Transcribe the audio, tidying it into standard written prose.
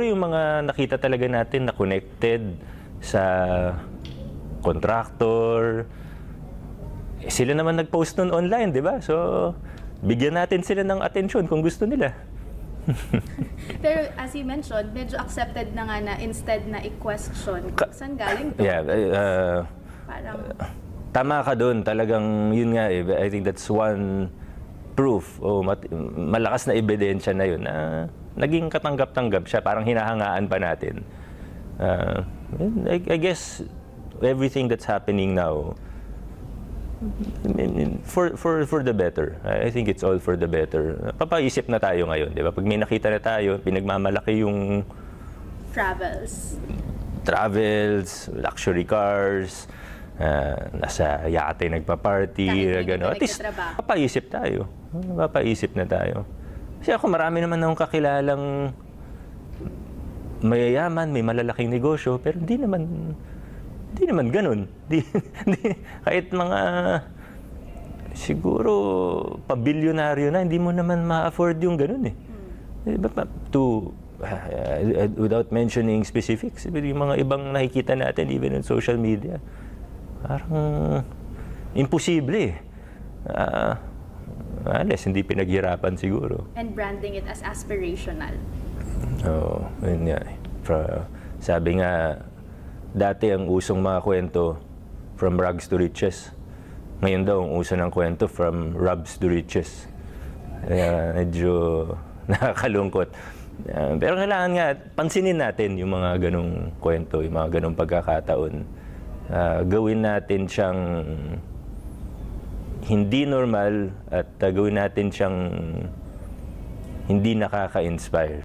Yung mga nakita talaga natin na connected sa contractor, sila naman nag-post nun online, di ba? So, bigyan natin sila ng atensyon kung gusto nila. Pero as you mentioned, medyo accepted na nga na instead na i-question kung saan galing to. Yeah, Parang, tama ka doon. Talagang yun nga eh. I think that's one proof o malakas na ebidensya na yun na naging katanggap-tanggap siya. Parang hinahangaan pa natin. I guess everything that's happening now for the better. I think it's all for the better. Papaisip na tayo ngayon, di ba? Pag may nakita na tayo, pinagmamalaki yung travels, luxury cars, nasa yate nagpa-party, gano'n. At least, papaisip tayo. Papaisip na tayo. Kasi ako, marami naman akong kakilalang mayayaman, may malalaking negosyo, pero hindi naman ganun. Kahit mga siguro pabilyonaryo na, hindi mo naman ma-afford yung ganun eh. Without mentioning specifics, yung mga ibang nakikita natin even on social media, parang imposible eh. Unless hindi pinaghirapan siguro. and branding it as aspirational. Oo, yun nga eh. Sabi nga, dati ang usong mga kwento from rags to riches. Ngayon daw, ang uso ng kwento from rubs to riches. Kaya medyo nakakalungkot. Pero kailangan nga, pansinin natin yung mga ganong kwento, yung mga ganong pagkakataon. Gawin natin siyang hindi normal at gawin natin siyang hindi nakaka-inspire.